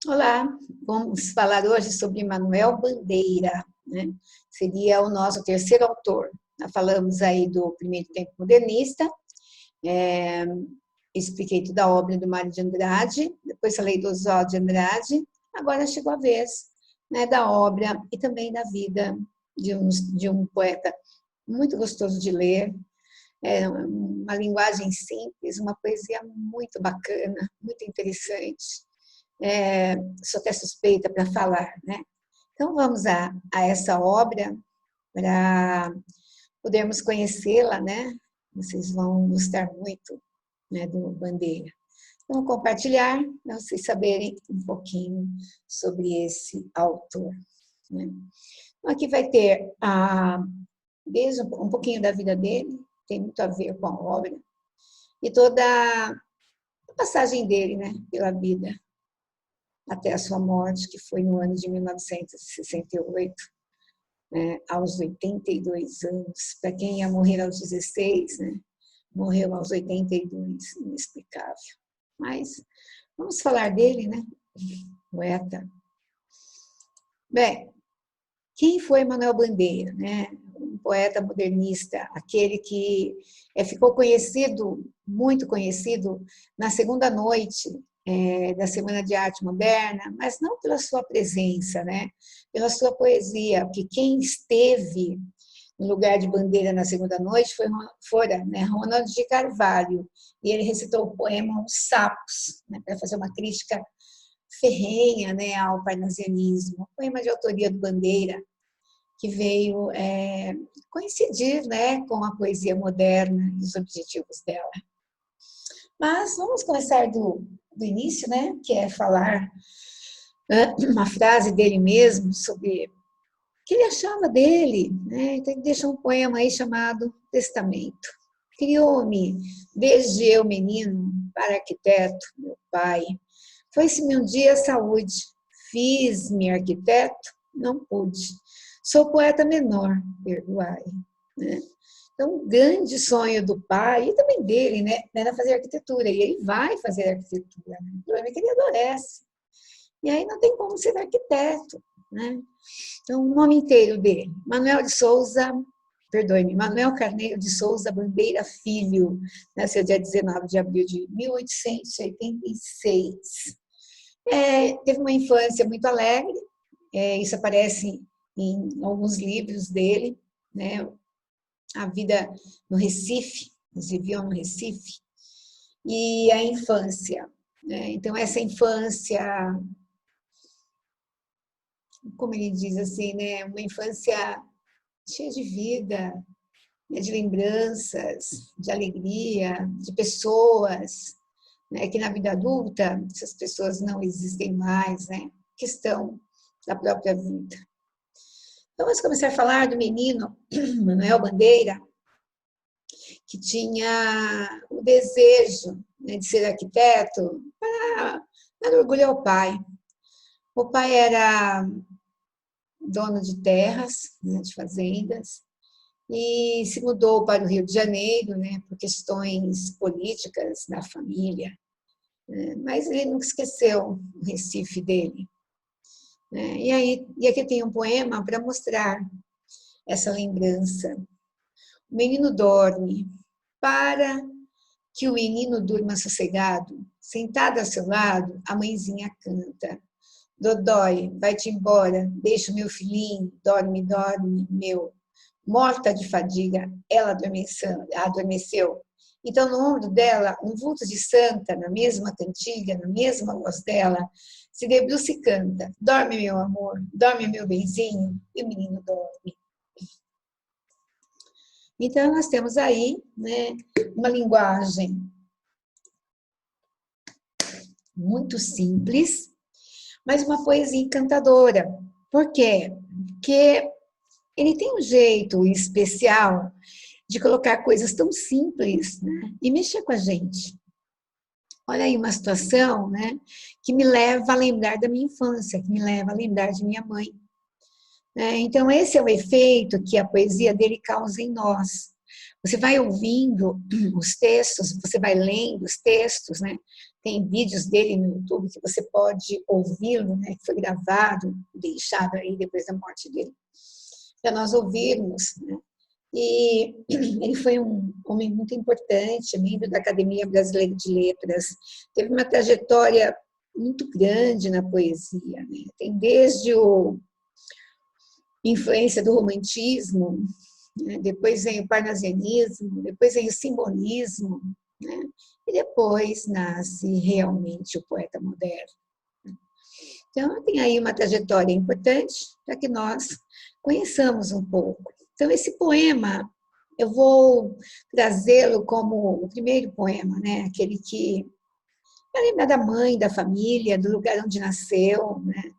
Olá, vamos falar hoje sobre Manuel Bandeira, né? Seria o nosso terceiro autor. Já falamos aí do primeiro tempo modernista, é, expliquei toda a obra do Mário de Andrade, depois falei do Oswald de Andrade, agora chegou a vez, né, da obra e também da vida de um poeta muito gostoso de ler, uma linguagem simples, uma poesia muito bacana, muito interessante. Sou até suspeita para falar, né? Então vamos a essa obra para podermos conhecê-la, né? Vocês vão gostar muito, né, do Bandeira. Vamos compartilhar, para vocês saberem um pouquinho sobre esse autor, né? Então, aqui vai ter desde um pouquinho da vida dele, tem muito a ver com a obra, e toda a passagem dele, né, pela vida, até a sua morte, que foi no ano de 1968, né, aos 82 anos. Para quem ia morrer aos 16, né, morreu aos 82, inexplicável. Mas vamos falar dele, né? Poeta. Bem, quem foi Manuel Bandeira, né? Um poeta modernista, aquele que ficou conhecido, muito conhecido, na segunda noite da Semana de Arte Moderna, mas não pela sua presença, né? Pela sua poesia, porque quem esteve no lugar de Bandeira na segunda noite fora, né, Ronald de Carvalho, e ele recitou o poema Os Sapos, né, para fazer uma crítica ferrenha, né, ao parnasianismo, poema de autoria do Bandeira, que veio coincidir, né, com a poesia moderna e os objetivos dela. Mas vamos começar do início, né, que é falar uma frase dele mesmo sobre o que ele achava dele, né? Então ele deixou um poema aí chamado Testamento. Criou-me desde eu menino para arquiteto, meu pai. Foi-se-me um dia a saúde, fiz-me arquiteto, não pude. Sou poeta menor, perdoai. Né? Então, o grande sonho do pai, e também dele, né, era fazer arquitetura, e ele vai fazer arquitetura. Né? O problema é que ele adolece. E aí não tem como ser arquiteto. Né? Então, o nome inteiro dele, Manuel Carneiro de Souza Bandeira Filho, nasceu dia 19 de abril de 1886. Teve uma infância muito alegre, isso aparece em alguns livros dele, né? A vida no Recife, eles viviam no Recife, e a infância, né? Então, essa infância, como ele diz assim, né? Uma infância cheia de vida, né? De lembranças, de alegria, de pessoas, né? Que na vida adulta, essas pessoas não existem mais, né? Questão da própria vida. Então, vamos começar a falar do menino Manuel Bandeira, que tinha o desejo, né, de ser arquiteto para dar orgulho ao pai. O pai era dono de terras, né, de fazendas, e se mudou para o Rio de Janeiro, né, por questões políticas da família. Mas ele nunca esqueceu o Recife dele. E aqui tem um poema para mostrar essa lembrança. O menino dorme, para que o menino durma sossegado, sentada ao seu lado, a mãezinha canta. Dodói, vai-te embora, deixa o meu filhinho, dorme, dorme, meu. Morta de fadiga, ela adormeceu. Então, no ombro dela, um vulto de santa, na mesma cantiga, na mesma voz dela, se debruça e canta. Dorme, meu amor, dorme, meu benzinho, e o menino dorme. Então, nós temos aí, né, uma linguagem muito simples, mas uma poesia encantadora. Por quê? Porque ele tem um jeito especial de colocar coisas tão simples, né, e mexer com a gente. Olha aí uma situação, né, que me leva a lembrar da minha infância, que me leva a lembrar de minha mãe. Então, esse é o efeito que a poesia dele causa em nós. Você vai ouvindo os textos, você vai lendo os textos, né? tem vídeos dele no YouTube que você pode ouvi-lo, né, que foi gravado, deixado aí depois da morte dele, para nós ouvirmos, né? E ele foi um homem muito importante, membro da Academia Brasileira de Letras, teve uma trajetória muito grande na poesia, né? Tem desde a influência do romantismo, né? Depois vem o parnasianismo, depois vem o simbolismo, né? E depois nasce realmente o poeta moderno. Então, tem aí uma trajetória importante para que nós conheçamos um pouco. Então, esse poema, eu vou trazê-lo como o primeiro poema, né? Aquele que vai lembrar da mãe, da família, do lugar onde nasceu, né?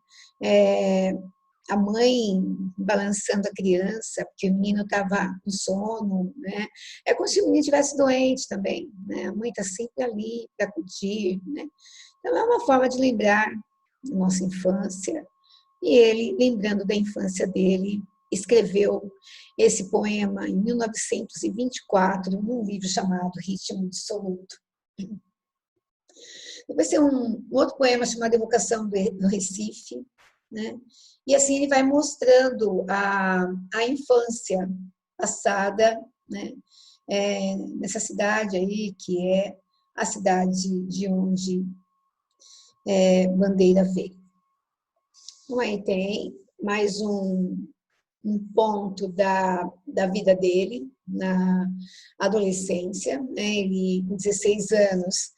A mãe balançando a criança, porque o menino estava com sono, né? É como se o menino estivesse doente também, né? A mãe está sempre ali para acudir, né? Então, é uma forma de lembrar da nossa infância. E ele, lembrando da infância dele, escreveu esse poema em 1924, num livro chamado Ritmo Dissoluto. Depois tem um outro poema chamado Evocação do Recife, né? E assim ele vai mostrando a infância passada, né? Nessa cidade aí, que é a cidade de onde Bandeira veio. Então, aí tem mais um ponto da vida dele na adolescência, né? Ele, com 16 anos,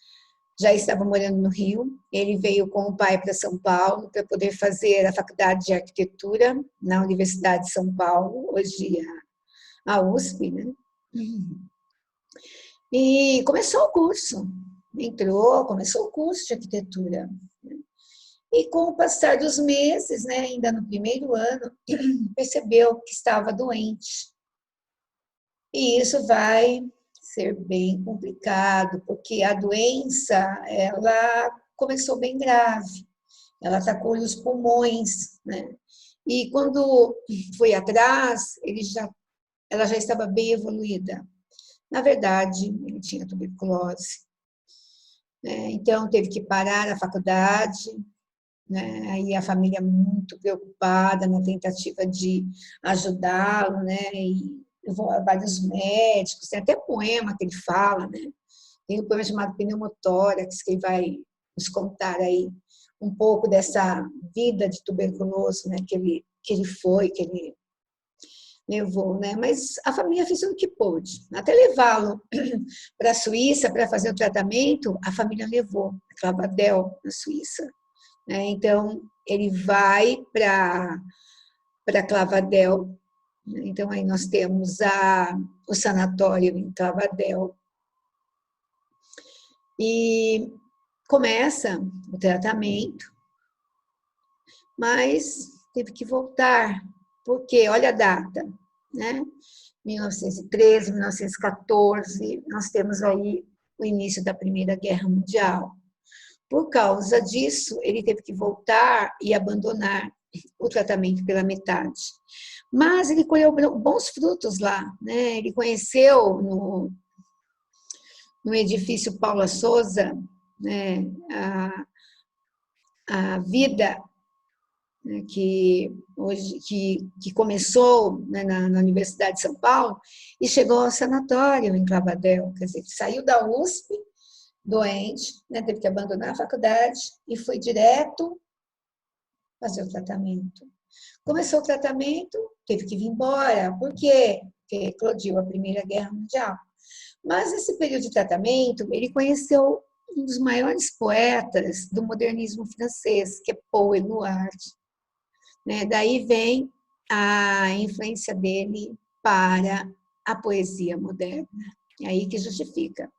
já estava morando no Rio. Ele veio com o pai para São Paulo para poder fazer a faculdade de arquitetura na Universidade de São Paulo, hoje a USP, né? E começou o curso, começou o curso de arquitetura. E com o passar dos meses, né, ainda no primeiro ano, percebeu que estava doente. E isso vai ser bem complicado, porque a doença, ela começou bem grave. Ela atacou os pulmões, né? E quando foi atrás, ela já estava bem evoluída. Na verdade, ele tinha tuberculose. Então, teve que parar a faculdade, né? Aí a família muito preocupada na tentativa de ajudá-lo, né? E levou a vários médicos, tem até poema que ele fala, né? Tem um poema chamado Pneumotórax, que ele vai nos contar aí um pouco dessa vida de tuberculoso, né? Que ele levou, né? Mas a família fez tudo o que pôde. Até levá-lo para a Suíça para fazer o tratamento, a família levou a Clavadel, na Suíça. Então, ele vai para Clavadel. Então, aí nós temos o sanatório em Clavadel. E começa o tratamento, mas teve que voltar, porque, olha a data, né? 1913, 1914, nós temos aí o início da Primeira Guerra Mundial. Por causa disso, ele teve que voltar e abandonar o tratamento pela metade. Mas ele colheu bons frutos lá, né? Ele conheceu no edifício Paula Souza, né, a vida, né, que começou, né, na Universidade de São Paulo e chegou ao sanatório em Clavadel. Quer dizer, saiu da USP doente, né, teve que abandonar a faculdade e foi direto fazer o tratamento. Começou o tratamento, teve que vir embora. Por quê? Porque eclodiu a Primeira Guerra Mundial. Mas nesse período de tratamento, ele conheceu um dos maiores poetas do modernismo francês, que é Paul Éluard. Né? Daí vem a influência dele para a poesia moderna. É aí que justifica.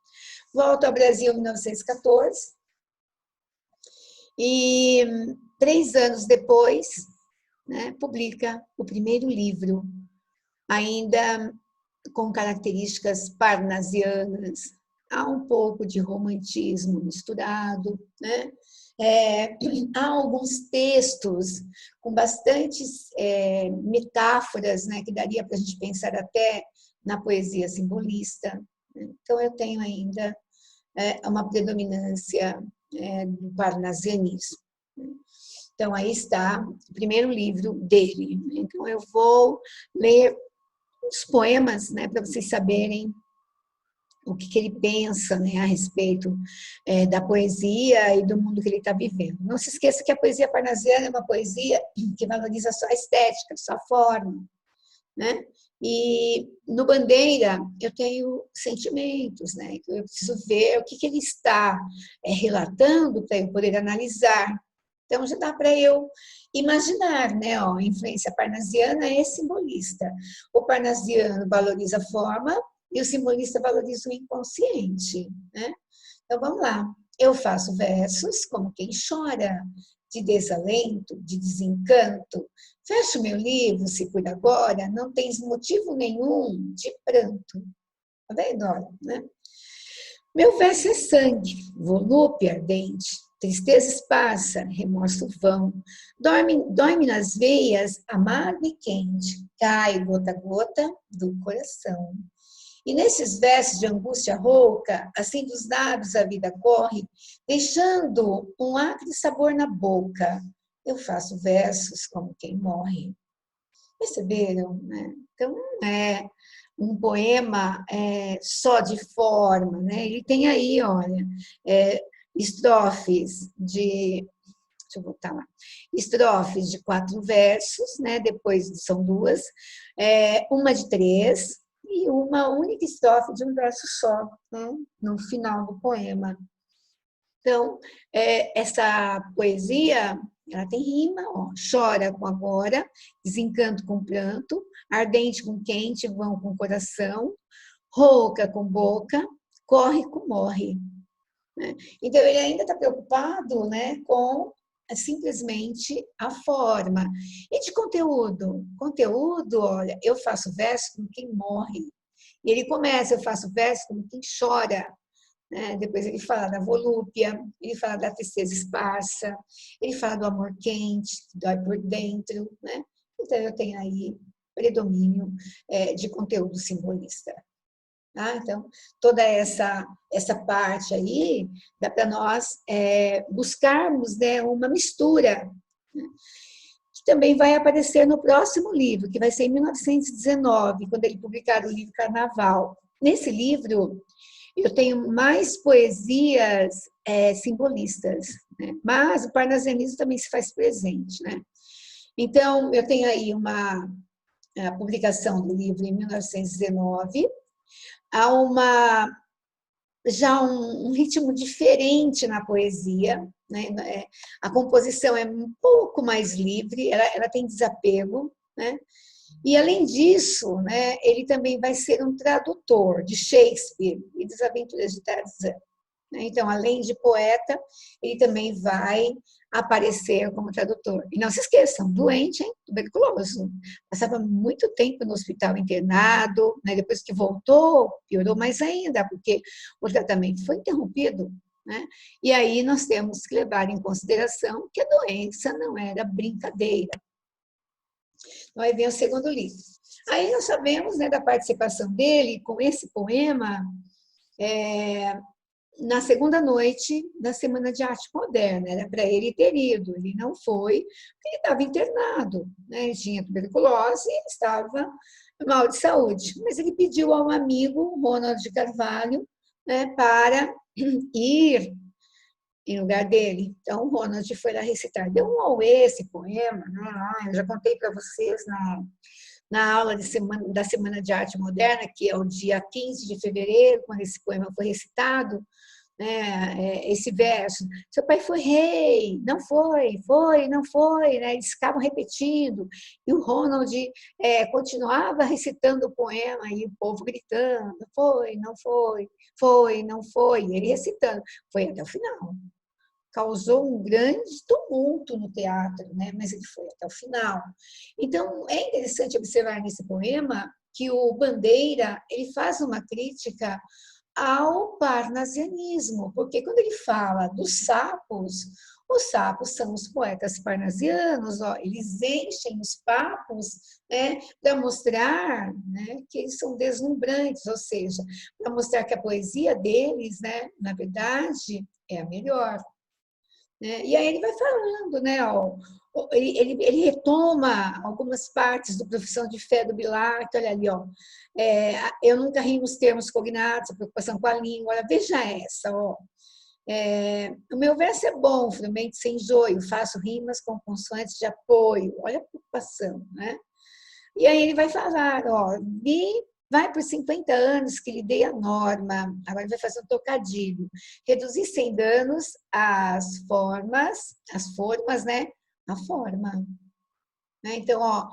Volta ao Brasil em 1914 e 3 anos depois, né, publica o primeiro livro, ainda com características parnasianas. Há um pouco de romantismo misturado, né? Há alguns textos com bastantes metáforas, né, que daria para a gente pensar até na poesia simbolista. Então, eu tenho ainda uma predominância do parnasianismo. Então, aí está o primeiro livro dele. Então, eu vou ler os poemas, né, para vocês saberem o que ele pensa, né, a respeito da poesia e do mundo que ele está vivendo. Não se esqueça que a poesia parnasiana é uma poesia que valoriza só a estética, só a forma, né? E no Bandeira eu tenho sentimentos, né? Então eu preciso ver o que ele está relatando para eu poder analisar. Então já dá para eu imaginar, né? Ó, a influência parnasiana é simbolista. O parnasiano valoriza a forma e o simbolista valoriza o inconsciente, né? Então vamos lá. Eu faço versos como quem chora, de desalento, de desencanto. Fecho meu livro, se por agora não tens motivo nenhum de pranto. Tá vendo? Olha, né? Meu verso é sangue, volúpia ardente, tristeza esparsa, remorso vão. Dorme nas veias, amargo e quente, cai gota a gota do coração. E nesses versos de angústia rouca, assim dos lábios a vida corre, deixando um acre sabor na boca. Eu faço versos como quem morre. Perceberam? Né? Então, não é um poema só de forma, né? Ele tem aí, olha, estrofes de... Deixa eu voltar lá. Estrofes de 4 versos, né? Depois são 2, uma de 3, e uma única estrofe de um verso só, né? No final do poema. Então, essa poesia, ela tem rima, ó, chora com agora, desencanto com pranto, ardente com quente, vão com coração, rouca com boca, corre com morre. Né? Então, ele ainda está preocupado, né, com simplesmente a forma. E de conteúdo? Conteúdo, olha, eu faço verso como quem morre. E ele começa, eu faço verso como quem chora. Né? Depois ele fala da volúpia, ele fala da tristeza esparsa, ele fala do amor quente, que dói por dentro. Né? Então, eu tenho aí predomínio de conteúdo simbolista. Tá? Então, toda essa parte aí dá para nós buscarmos, né, uma mistura, né, que também vai aparecer no próximo livro, que vai ser em 1919, quando ele publicar o livro Carnaval. Nesse livro, eu tenho mais poesias simbolistas, né? Mas o parnasianismo também se faz presente. Né? Então, eu tenho aí a publicação do livro em 1919, há já um ritmo diferente na poesia, né? A composição é um pouco mais livre, ela tem desapego, né? E, além disso, né, ele também vai ser um tradutor de Shakespeare e das Aventuras de Tarzan. Então, além de poeta, ele também vai aparecer como tradutor. E não se esqueçam, doente, hein? Tuberculoso. Passava muito tempo no hospital internado, né? Depois que voltou, piorou mais ainda, porque o tratamento foi interrompido. Né? E aí nós temos que levar em consideração que a doença não era brincadeira. Então, aí vem o segundo livro. Aí nós sabemos, né, da participação dele com esse poema na segunda noite da Semana de Arte Moderna. Era para ele ter ido, ele não foi, porque ele estava internado, né? Ele tinha tuberculose e estava mal de saúde. Mas ele pediu ao amigo Ronald de Carvalho, né, para ir em lugar dele. Então, o Ronald foi lá recitar. Deu um auê esse poema, né? Eu já contei para vocês na aula da Semana de Arte Moderna, que é o dia 15 de fevereiro, quando esse poema foi recitado, né, esse verso. Seu pai foi rei, não foi, não foi, né? Eles ficavam repetindo, e o Ronald continuava recitando o poema, e o povo gritando, foi, não foi, não foi, e ele recitando, foi até o final. Causou um grande tumulto no teatro, né? Mas ele foi até o final. Então, é interessante observar nesse poema que o Bandeira ele faz uma crítica ao parnasianismo, porque quando ele fala dos sapos, os sapos são os poetas parnasianos, ó, eles enchem os papos, né, para mostrar, né, que eles são deslumbrantes, ou seja, para mostrar que a poesia deles, né, na verdade, é a melhor. né? E aí ele vai falando, né? Ó, ele retoma algumas partes do Profissão de Fé do Bilac, olha ali, ó. Eu nunca ri nos termos cognatos, a preocupação com a língua, olha, veja essa, ó. O meu verso é bom, finalmente sem joio, faço rimas com consoantes de apoio, olha a preocupação, né? E aí ele vai falar, ó, vai por 50 anos que lhe dei a norma, agora ele vai fazer um trocadilho, reduzir sem danos as formas, né? A forma. Né? Então, ó,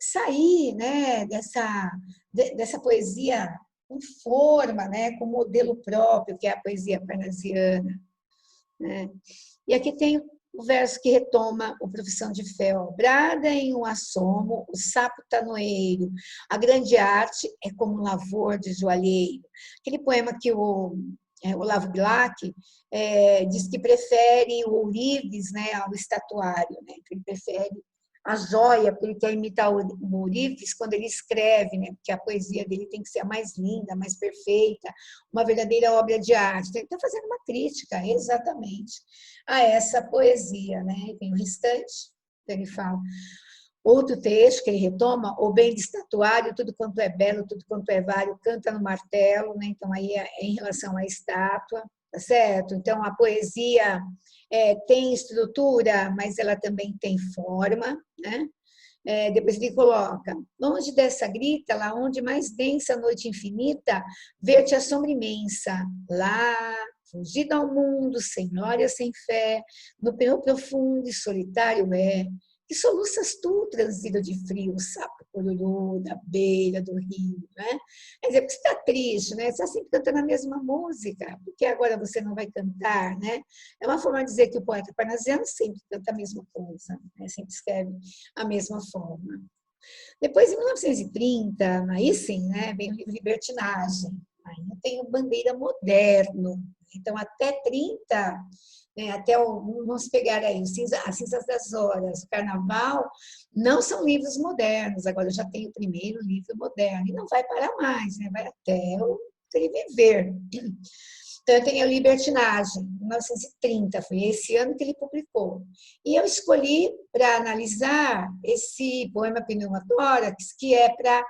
sair, né, dessa poesia com forma, né, com modelo próprio, que é a poesia parnasiana. Né? E aqui tem o verso que retoma o Profissão de Fé, ó, brada em um assomo, o sapo tanoeiro, a grande arte é como um lavor de joalheiro. Aquele poema que o Olavo Bilac diz que prefere o ourives, né, ao estatuário, né, que ele prefere a joia, porque ele quer imitar o Ourives quando ele escreve, né? Porque a poesia dele tem que ser a mais linda, a mais perfeita, uma verdadeira obra de arte. Então, ele está fazendo uma crítica, exatamente, a essa poesia, né? E tem o restante, então ele fala. Outro texto que ele retoma, o bem de estatuário, tudo quanto é belo, tudo quanto é vário, canta no martelo, né? Então, aí é em relação à estátua, tá certo? Então, a poesia tem estrutura, mas ela também tem forma, né? Depois ele coloca, longe dessa grita, lá onde mais densa a noite infinita, ver-te a sombra imensa, lá, fugida ao mundo, sem glória, sem fé, no penhor profundo e solitário que soluças tu, transido de frio, sapo cururu, da beira do rio, né? Quer dizer, porque você está triste, né? Você está sempre cantando a mesma música, porque agora você não vai cantar, né? É uma forma de dizer que o poeta parnasiano sempre canta a mesma coisa, né? Sempre escreve a mesma forma. Depois, em 1930, aí sim, né, vem o livro Libertinagem. Aí eu tenho Bandeira Moderno. Então, até 30, né, vamos pegar aí, As Cinzas das Horas, o Carnaval, não são livros modernos. Agora, eu já tenho o primeiro livro moderno. E não vai parar mais, né, vai até ele viver. Então, eu tenho a Libertinagem, 1930, foi esse ano que ele publicou. E eu escolhi para analisar esse poema Pneumotórax, que é para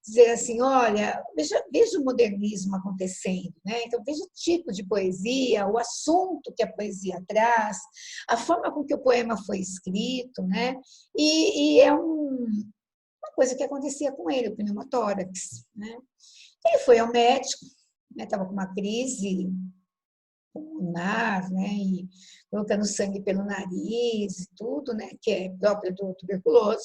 dizer assim, olha, veja o modernismo acontecendo, né? Então, veja o tipo de poesia, o assunto que a poesia traz, a forma com que o poema foi escrito, né? E é uma coisa que acontecia com ele, o pneumotórax, né? Ele foi ao médico, estava com uma crise pulmonar, né, e colocando sangue pelo nariz e tudo, né, que é próprio do tuberculoso.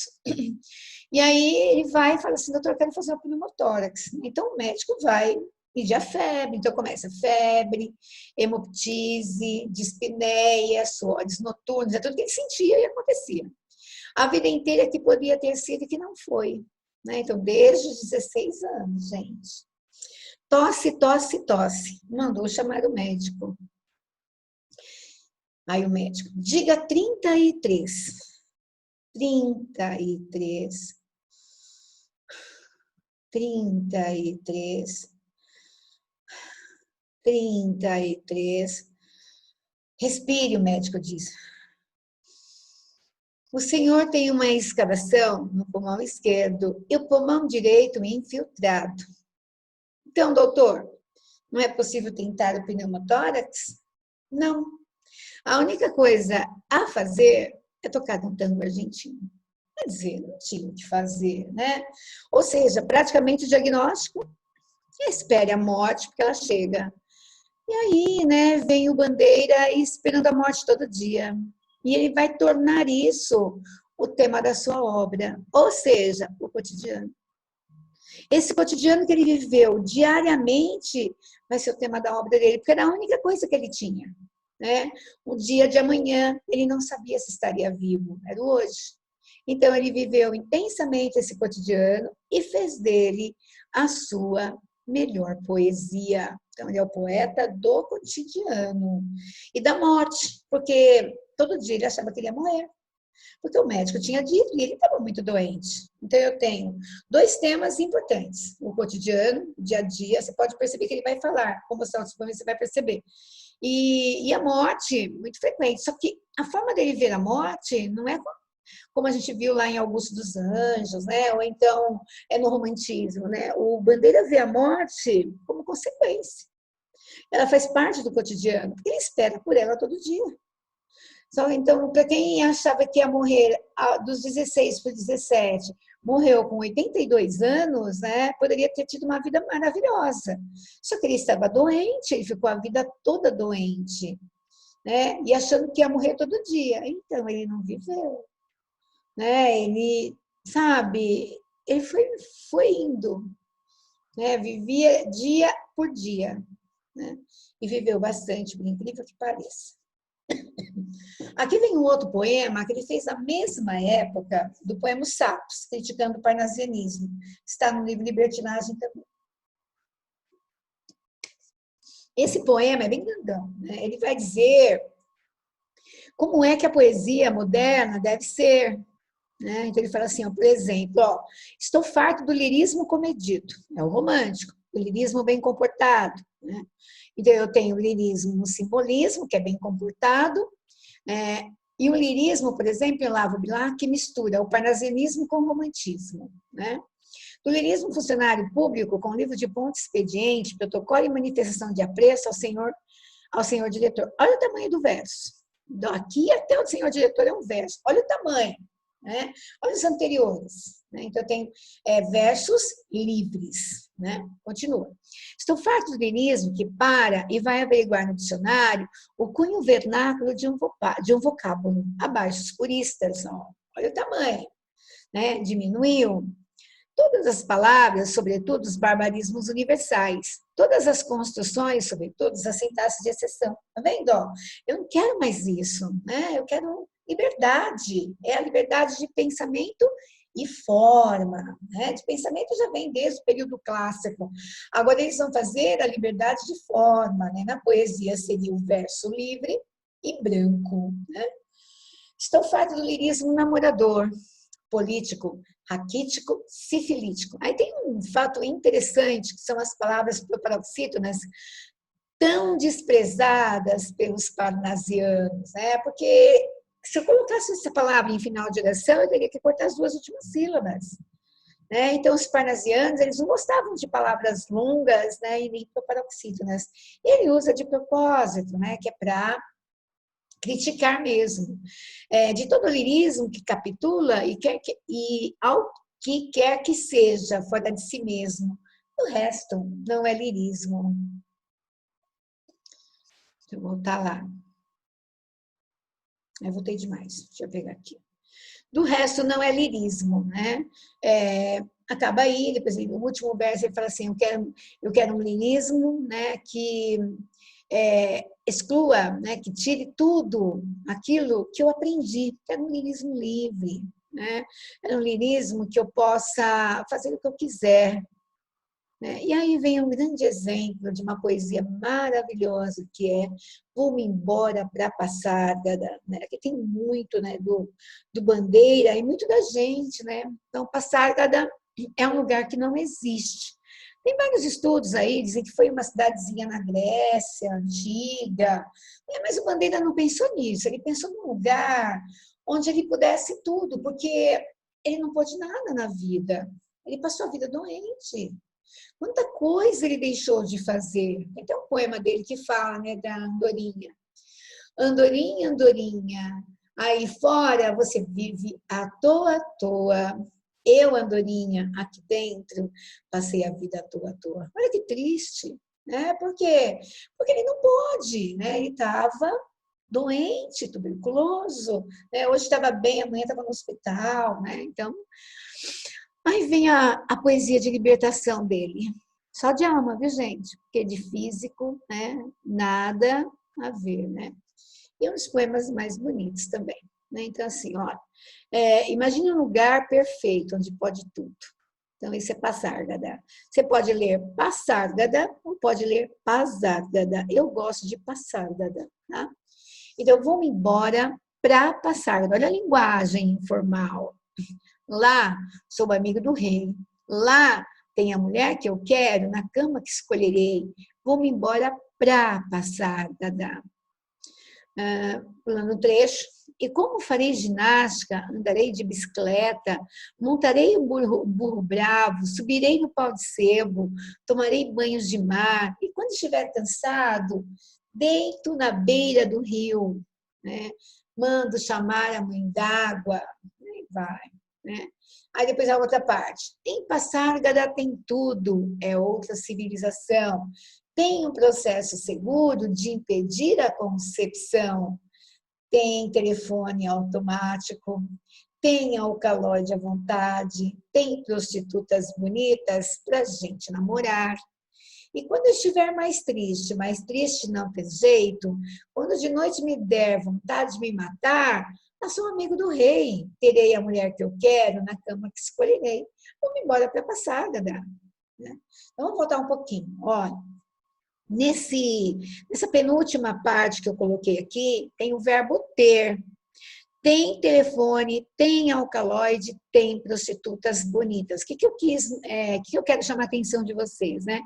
E aí ele vai e fala assim, doutor, eu quero fazer uma pneumotórax. Então o médico vai medir a febre, então começa febre, hemoptise, dispneia, suores noturnos, é tudo que ele sentia e acontecia. A vida inteira que podia ter sido e que não foi. Né? Então, desde os 16 anos, gente. Tosse, tosse, tosse. Mandou chamar o médico. Aí o médico, diga 33. 33. 33. 33. Respire, o médico diz. O senhor tem uma escavação no pulmão esquerdo e o pulmão direito infiltrado. Então, doutor, não é possível tentar o pneumotórax? Não. A única coisa a fazer é tocar um tango argentino. Quer dizer, não tinha o que fazer, né? Ou seja, praticamente o diagnóstico, espere a morte, porque ela chega. E aí, né, vem o Bandeira esperando a morte todo dia. E ele vai tornar isso o tema da sua obra, ou seja, o cotidiano. Esse cotidiano que ele viveu diariamente vai ser o tema da obra dele, porque era a única coisa que ele tinha. Né? O dia de amanhã, ele não sabia se estaria vivo, era o hoje. Então, ele viveu intensamente esse cotidiano e fez dele a sua melhor poesia. Então, ele é o poeta do cotidiano e da morte, porque todo dia ele achava que ele ia morrer. Porque o médico tinha dito e ele estava muito doente. Então, eu tenho dois temas importantes. O cotidiano, o dia a dia, você pode perceber que ele vai falar. Como são os poemas, você vai perceber. E a morte, muito frequente. Só que a forma dele ver a morte não é como a gente viu lá em Augusto dos Anjos, né? Ou então é no romantismo, né? O Bandeira vê a morte como consequência. Ela faz parte do cotidiano, porque ele espera por ela todo dia. Só então, para quem achava que ia morrer dos 16 para 17, morreu com 82 anos, né? Poderia ter tido uma vida maravilhosa. Só que ele estava doente, ele ficou a vida toda doente, né? E achando que ia morrer todo dia. Então, ele não viveu, né? Ele, sabe, ele foi indo, né? Vivia dia por dia, né? E viveu bastante, por incrível que pareça. Aqui vem um outro poema que ele fez na mesma época do poema Sapos, criticando o parnasianismo. Está no livro Libertinagem também. Esse poema é bem grandão, né? Ele vai dizer como é que a poesia moderna deve ser. Né? Então ele fala assim, ó, por exemplo, ó, estou farto do lirismo comedido, é o romântico, o lirismo bem comportado. Né? Então eu tenho o lirismo no simbolismo, que é bem comportado, e o lirismo, por exemplo, em Olavo Bilac, que mistura o parnasianismo com o romantismo. Né? Do lirismo funcionário público, com livro de ponto expediente, protocolo e manifestação de apreço ao senhor diretor. Olha o tamanho do verso. Daqui até o senhor diretor é um verso. Olha o tamanho. Né? Olha os anteriores. Né? Então, eu tenho versos livres. Né? Continua. Estou farto do lirismo que para e vai averiguar no dicionário o cunho vernáculo de um vocábulo. Abaixo os puristas. Ó. Olha o tamanho. Né? Diminuiu. Todas as palavras, sobretudo os barbarismos universais. Todas as construções, sobretudo as sintaxes de exceção. Tá vendo? Ó, eu não quero mais isso. Né? Eu quero liberdade. É a liberdade de pensamento e forma. Né? De pensamento já vem desde o período clássico. Agora eles vão fazer a liberdade de forma. Né? Na poesia seria o verso livre e branco. Né? Estou farto do lirismo namorador, político, raquítico, sifilítico. Aí tem um fato interessante, que são as palavras proparoxítonas, tão desprezadas pelos parnasianos, né? Porque se eu colocasse essa palavra em final de oração, eu teria que cortar as duas últimas sílabas. Né? Então, os parnasianos, eles não gostavam de palavras longas, né? E nem proparoxítonas. Ele usa de propósito, né? Que é para criticar mesmo. De todo lirismo que capitula e ao que quer que seja, fora de si mesmo. O resto não é lirismo. Deixa eu voltar lá. Eu voltei demais. Deixa eu pegar aqui. Do resto não é lirismo, né? Acaba aí, depois o último verso ele fala assim, eu quero um lirismo, né, que exclua, né, que tire tudo aquilo que eu aprendi, que era um lirismo livre, né? Era um lirismo que eu possa fazer o que eu quiser. Né? E aí vem um grande exemplo de uma poesia maravilhosa que é Vou-me embora para passar, né? Que tem muito, né, do Bandeira e muito da gente. Né? Então, Passárgada é um lugar que não existe. Tem vários estudos aí, dizem que foi uma cidadezinha na Grécia, antiga, mas o Bandeira não pensou nisso, ele pensou num lugar onde ele pudesse tudo, porque ele não pôde nada na vida, ele passou a vida doente. Quanta coisa ele deixou de fazer. Tem um poema dele que fala, né, da Andorinha. Andorinha, andorinha, aí fora você vive à toa. Eu, andorinha, aqui dentro, passei a vida à toa. Olha que triste, né? Por quê? Porque ele não pôde, né? Ele estava doente, tuberculoso, né? Hoje estava bem, amanhã estava no hospital, né? Então, aí vem a poesia de libertação dele. Só de alma, viu, gente? Porque de físico, né? Nada a ver, né? E um dos poemas mais bonitos também. Né? Então, assim, olha, imagine um lugar perfeito, onde pode tudo. Então, esse é Passárgada. Você pode ler Passárgada ou pode ler Pasárgada. Eu gosto de Passárgada, tá? Então, vou embora para Passárgada. Olha a linguagem informal. Lá, sou amigo do rei. Lá tem a mulher que eu quero, na cama que escolherei. Vou-me embora para passar, Dadá. Pulando o trecho. E como farei ginástica, andarei de bicicleta, montarei um burro bravo, subirei no pau de sebo, tomarei banhos de mar, e quando estiver cansado, deito na beira do rio, né? Mando chamar a mãe d'água, e vai, né? Aí depois a outra parte. Em Passárgada tem tudo, é outra civilização. Tem um processo seguro de impedir a concepção. Tem telefone automático, tem alcaloide à vontade, tem prostitutas bonitas para a gente namorar. E quando eu estiver mais triste não ter jeito, quando de noite me der vontade de me matar, eu sou amigo do rei, terei a mulher que eu quero na cama que escolherei. Vou-me embora para passar, Dadá. Então, vamos voltar um pouquinho. Olha, nessa penúltima parte que eu coloquei aqui, tem o verbo ter. Tem telefone, tem alcaloide, tem prostitutas bonitas. O que eu quis, que eu quero chamar a atenção de vocês, né?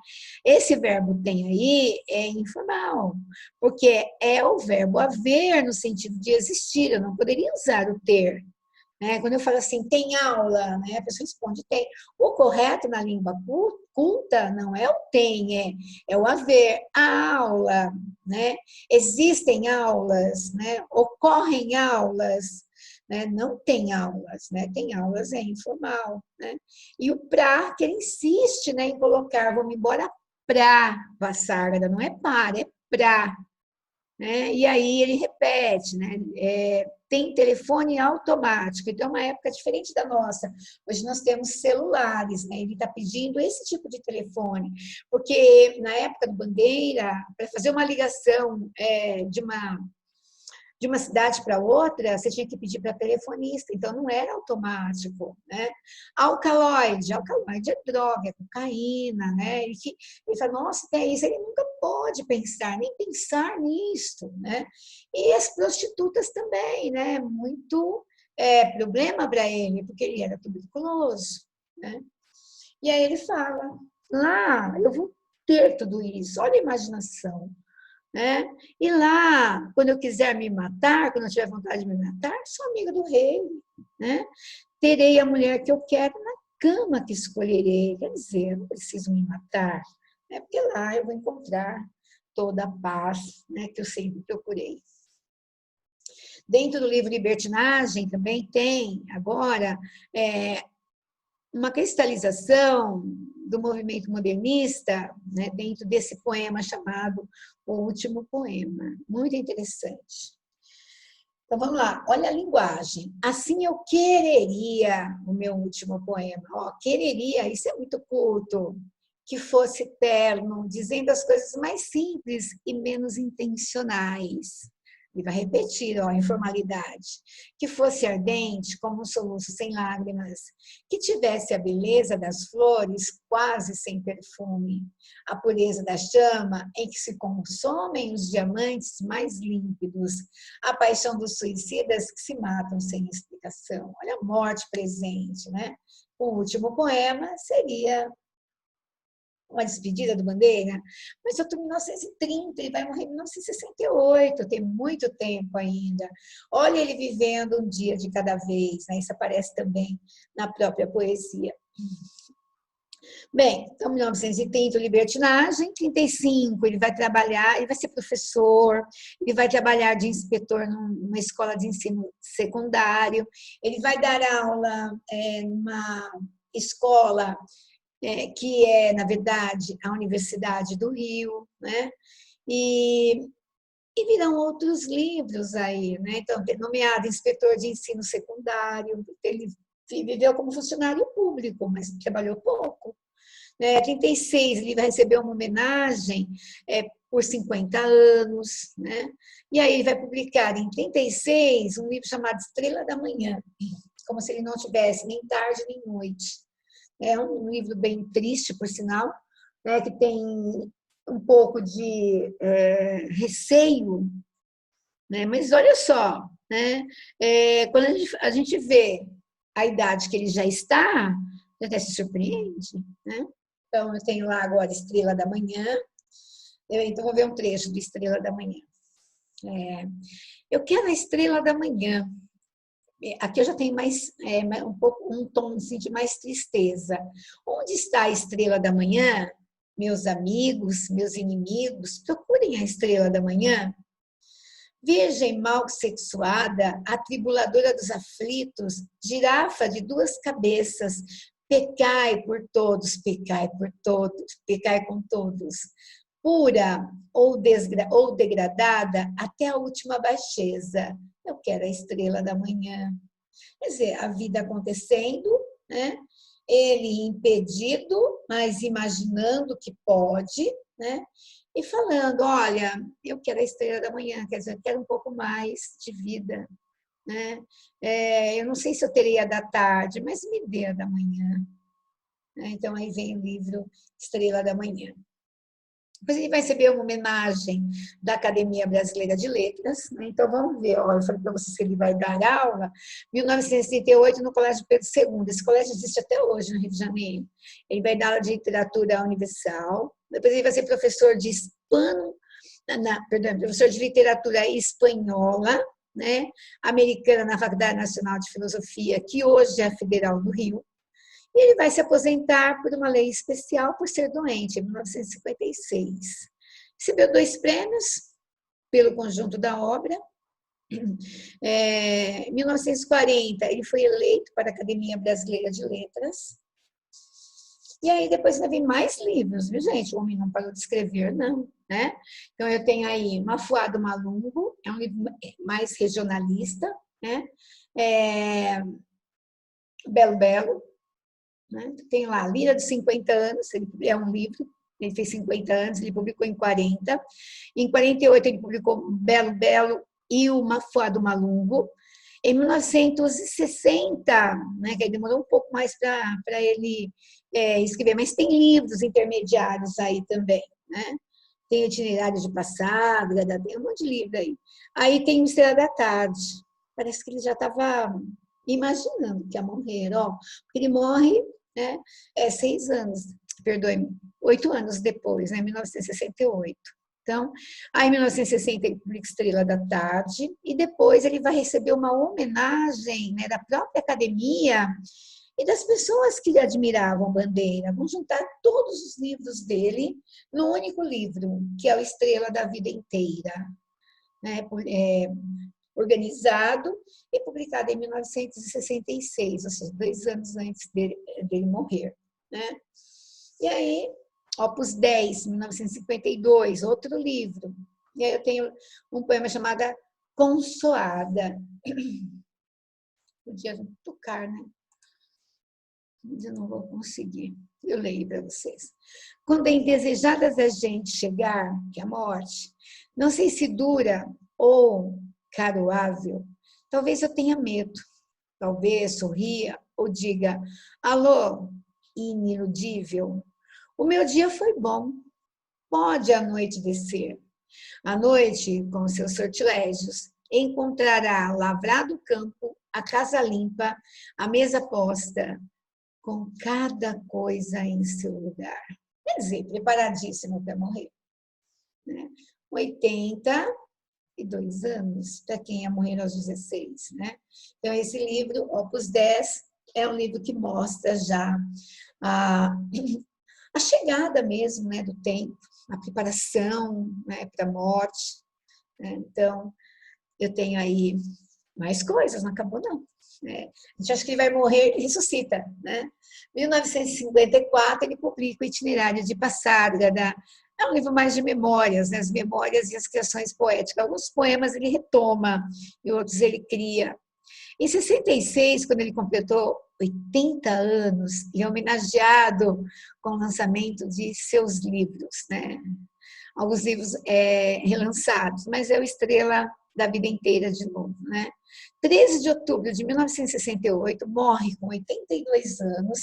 Esse verbo tem aí é informal, porque é o verbo haver no sentido de existir. Eu não poderia usar o ter. Né? Quando eu falo assim, tem aula, né? A pessoa responde, tem. O correto na língua culta não é o tem, é o haver. A aula, né? Existem aulas, né? Ocorrem aulas, né? Não tem aulas, né? Tem aulas é informal, né? E o pra, que ele insiste, né, em colocar, vamos embora pra Vassárgada, não é para, é pra. Né? E aí ele repete, né? Tem telefone automático, então é uma época diferente da nossa. Hoje nós temos celulares, né? Ele está pedindo esse tipo de telefone, porque na época do Bandeira, para fazer uma ligação de uma cidade para outra, você tinha que pedir para telefonista, então não era automático, né? Alcaloide é droga, é cocaína, né? Ele fala, nossa, tem isso, ele nunca pode pensar, nem pensar nisso, né? E as prostitutas também, né? Muito problema para ele, porque ele era tuberculoso, né? E aí ele fala, lá eu vou ter tudo isso, olha a imaginação, né? E lá, quando eu quiser me matar, quando eu tiver vontade de me matar, sou amiga do rei, né? Terei a mulher que eu quero na cama que escolherei. Quer dizer, eu não preciso me matar, né? Porque lá eu vou encontrar toda a paz, né, que eu sempre procurei. Dentro do livro Libertinagem também tem agora uma cristalização do movimento modernista, né, dentro desse poema chamado O Último Poema. Muito interessante. Então, vamos lá. Olha a linguagem. Assim eu quereria o meu último poema. Quereria, isso é muito culto. Que fosse terno, dizendo as coisas mais simples e menos intencionais. Ele vai repetir, a informalidade. Que fosse ardente, como um soluço sem lágrimas. Que tivesse a beleza das flores, quase sem perfume. A pureza da chama, em que se consomem os diamantes mais límpidos. A paixão dos suicidas que se matam sem explicação. Olha a morte presente, né? O último poema seria uma despedida do Bandeira, mas eu estou em 1930, ele vai morrer em 1968, tem muito tempo ainda. Olha ele vivendo um dia de cada vez, né? Isso aparece também na própria poesia. Bem, então, 1930, libertinagem, 35, ele vai trabalhar, ele vai ser professor, ele vai trabalhar de inspetor numa escola de ensino secundário, ele vai dar aula numa escola que é, na verdade, a Universidade do Rio, né? E virão outros livros aí, né? Então, nomeado inspetor de ensino secundário, ele viveu como funcionário público, mas trabalhou pouco. 36, ele vai receber uma homenagem por 50 anos, né? E aí ele vai publicar em 36 um livro chamado Estrela da Manhã, como se ele não tivesse nem tarde nem noite. É um livro bem triste, por sinal, né, que tem um pouco de receio, né? Mas olha só, né? Quando a gente vê a idade que ele já está, até se surpreende, né? Então, eu tenho lá agora Estrela da Manhã, Então, vou ver um trecho do Estrela da Manhã. Eu quero a estrela da manhã. Aqui eu já tenho mais um tomzinho de mais tristeza. Onde está a estrela da manhã? Meus amigos, meus inimigos, procurem a estrela da manhã. Vejam mal sexuada, atribuladora dos aflitos, girafa de duas cabeças, pecai por todos, pecai por todos, pecai com todos. Pura ou degradada até a última baixeza. Eu quero a estrela da manhã. Quer dizer, a vida acontecendo, né? Ele impedido, mas imaginando que pode, né? E falando, olha, eu quero a estrela da manhã, quer dizer, eu quero um pouco mais de vida, né? Eu não sei se eu teria a da tarde, mas me dê a da manhã. Então, aí vem o livro Estrela da Manhã. Depois ele vai receber uma homenagem da Academia Brasileira de Letras. Né? Então, vamos ver. Ó, eu falei para vocês que ele vai dar aula em 1938 no Colégio Pedro II. Esse colégio existe até hoje no Rio de Janeiro. Ele vai dar aula de literatura universal. Depois ele vai ser professor de professor de literatura espanhola, né? Americana na Faculdade Nacional de Filosofia, que hoje é a Federal do Rio. E ele vai se aposentar por uma lei especial por ser doente, em 1956. Recebeu 2 prêmios pelo conjunto da obra. Em 1940, ele foi eleito para a Academia Brasileira de Letras. E aí depois ainda vem mais livros, viu, gente? O homem não parou de escrever, não. Né? Então, eu tenho aí Mafuado Malungo, é um livro mais regionalista. Né? Belo Belo. Né? Tem lá, Lira dos 50 anos, é um livro, ele fez 50 anos, ele publicou em 40. Em 48, ele publicou Belo Belo e o Mafuado Malungo. Em 1960, né, que ele demorou um pouco mais para ele escrever, mas tem livros intermediários aí também. Né? Tem Itinerário de Passada, tem um monte de livro aí. Aí tem Estrela da Tarde. Parece que ele já estava imaginando que ia morrer, ó, porque ele morre, né, 6 anos, perdoe-me, 8 anos depois, né, 1968. Então, aí em 1960 ele publica Estrela da Tarde, e depois ele vai receber uma homenagem, né, da própria academia e das pessoas que admiravam Bandeira. Vão juntar todos os livros dele num único livro, que é o Estrela da Vida Inteira, né, organizado e publicado em 1966, ou seja, 2 anos antes dele morrer. Né? E aí, Opus 10, 1952, outro livro. E aí eu tenho um poema chamado Consoada. Podia tocar, né? Mas eu não vou conseguir. Eu leio para vocês. Quando a indesejada da gente chegar, que é a morte, não sei se dura ou caroável, talvez eu tenha medo, talvez sorria ou diga, alô, iniludível, o meu dia foi bom, pode a noite descer. A noite, com seus sortilégios, encontrará lavrado o campo, a casa limpa, a mesa posta, com cada coisa em seu lugar. Quer dizer, preparadíssimo para morrer. Né? 82 anos, para quem ia morrer aos 16. Né? Então, esse livro, Opus 10, é um livro que mostra já a chegada mesmo, né, do tempo, a preparação, né, para a morte. Né? Então, eu tenho aí mais coisas, não acabou não. Né? A gente acha que ele vai morrer e ressuscita. Né? Em 1954, ele publica o Itinerário de Passada, é um livro mais de memórias, né? As memórias e as criações poéticas. Alguns poemas ele retoma e outros ele cria. Em 66, quando ele completou 80 anos, ele é homenageado com o lançamento de seus livros. Né? Alguns livros relançados, mas é o Estrela da Vida Inteira de novo. Né? 13 de outubro de 1968, morre com 82 anos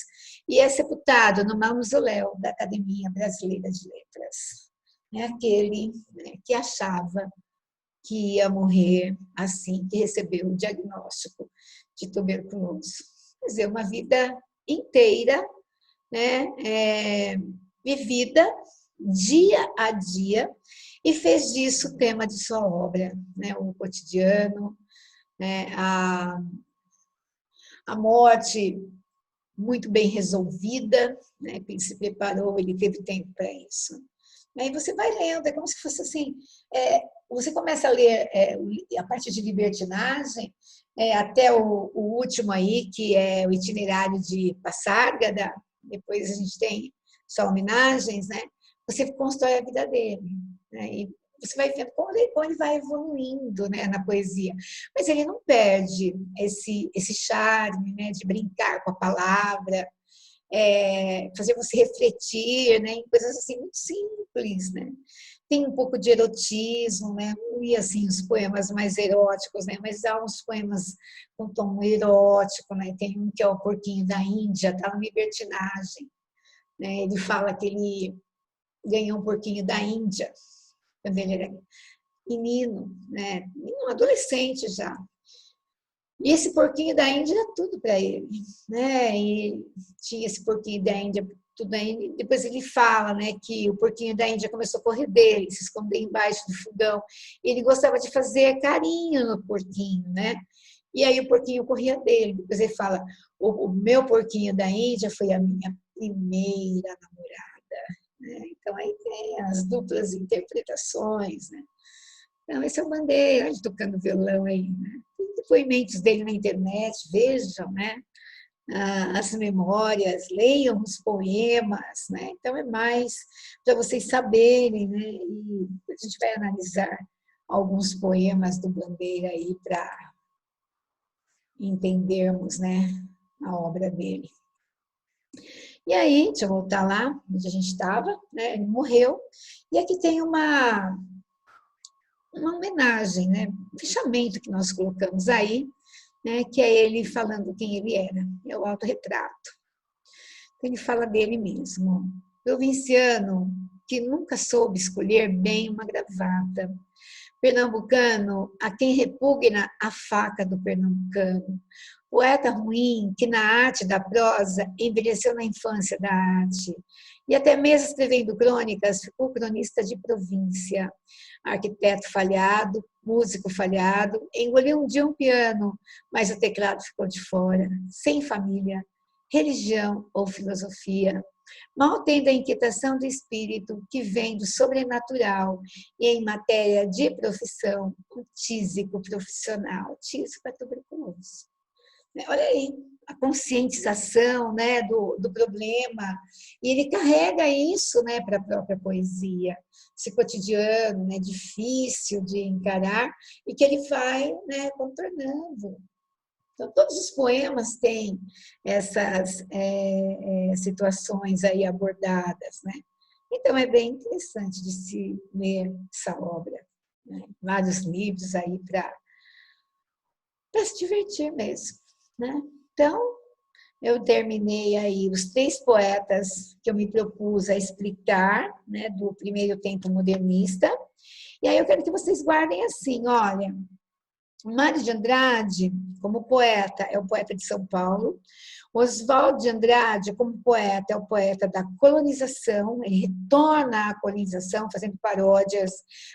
e é sepultado no mausoléu da Academia Brasileira de Letras. É aquele, né, que achava que ia morrer assim que recebeu o diagnóstico de tuberculose. Quer dizer, uma vida inteira, né, vivida dia a dia, e fez disso o tema de sua obra, né? O cotidiano, né? A morte muito bem resolvida, né? Ele se preparou, ele teve tempo para isso. Aí você vai lendo, é como se fosse assim, você começa a ler a parte de libertinagem, até o último aí, que é o itinerário de Passárgada, depois a gente tem só homenagens, né? Você constrói a vida dele, né? E você vai vendo como ele vai evoluindo, né, na poesia. Mas ele não perde esse charme, né, de brincar com a palavra, fazer você refletir, né, em coisas assim muito simples, né? Tem um pouco de erotismo, né? Não li assim os poemas mais eróticos, né? Mas há uns poemas com tom erótico, né? Tem um que é o Porquinho da Índia, tá na Libertinagem, né? Ele fala que ele ganhou um porquinho da Índia quando ele era menino, né? Menino, adolescente já. E esse porquinho da Índia era tudo para ele, né? E tinha esse porquinho da Índia, tudo aí. Depois ele fala, né, que o porquinho da Índia começou a correr dele, se esconder embaixo do fogão. Ele gostava de fazer carinho no porquinho, né? E aí o porquinho corria dele. Depois ele fala: o meu porquinho da Índia foi a minha primeira namorada. Né? Então aí tem as duplas interpretações, né? Então, esse é o Bandeira, tocando violão aí, né? Tem depoimentos dele na internet, vejam, né? As memórias, leiam os poemas, né? Então, é mais para vocês saberem, né? E a gente vai analisar alguns poemas do Bandeira aí para entendermos, né, a obra dele. E aí, deixa eu voltar lá, onde a gente estava, né? Ele morreu, e aqui tem uma homenagem, né? Um fechamento que nós colocamos aí, né? Que é ele falando quem ele era, é o autorretrato. Ele fala dele mesmo, provinciano que nunca soube escolher bem uma gravata, pernambucano a quem repugna a faca do pernambucano, poeta ruim que na arte da prosa envelheceu na infância da arte, e até mesmo escrevendo crônicas ficou cronista de província, arquiteto falhado, músico falhado, engoliu um dia um piano, mas o teclado ficou de fora, sem família, religião ou filosofia, mal tendo a inquietação do espírito que vem do sobrenatural e em matéria de profissão, um tísico profissional, tísico é tuberculoso. Olha aí, a conscientização, né, do problema, e ele carrega isso, né, para a própria poesia, esse cotidiano, né, difícil de encarar, e que ele vai, né, contornando. Então, todos os poemas têm essas situações aí abordadas, né? Então, é bem interessante de se ler essa obra, né? Vários livros aí para se divertir mesmo, né? Então, eu terminei aí os 3 poetas que eu me propus a explicar, né, do primeiro tempo modernista, e aí eu quero que vocês guardem assim, olha, Mário de Andrade, como poeta, é o poeta de São Paulo. Oswald de Andrade, como poeta, é o poeta da colonização. Ele retorna à colonização, fazendo paródias,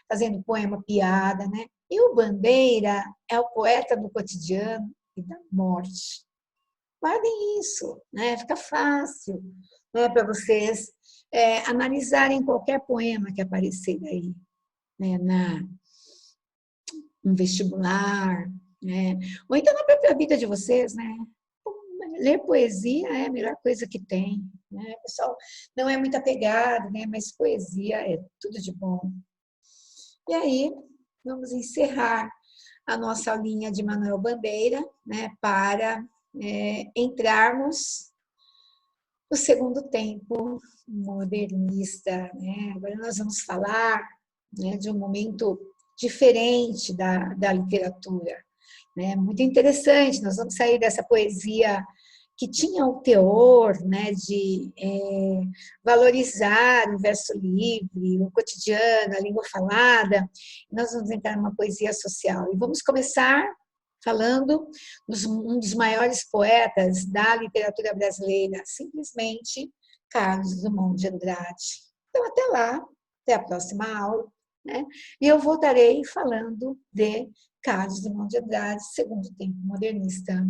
fazendo poema piada, né? E o Bandeira é o poeta do cotidiano e da morte. Guardem isso, né? Fica fácil, né, para vocês analisarem qualquer poema que aparecer aí, né, um vestibular, né? Ou então na própria vida de vocês, né? Ler poesia é a melhor coisa que tem, né? O pessoal não é muito apegado, né? Mas poesia é tudo de bom. E aí, vamos encerrar a nossa linha de Manuel Bandeira, né? Para entrarmos no segundo tempo modernista, né? Agora nós vamos falar, né, de um momento diferente da literatura, né? Muito interessante. Nós vamos sair dessa poesia que tinha o teor, né, de valorizar o verso livre, o cotidiano, a língua falada. Nós vamos entrar numa poesia social e vamos começar falando um dos maiores poetas da literatura brasileira, simplesmente Carlos Drummond de Andrade. Então, até lá, até a próxima aula, né? E eu voltarei falando de Carlos Drummond de Andrade, segundo tempo modernista.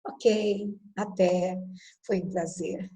Ok, até. Foi um prazer.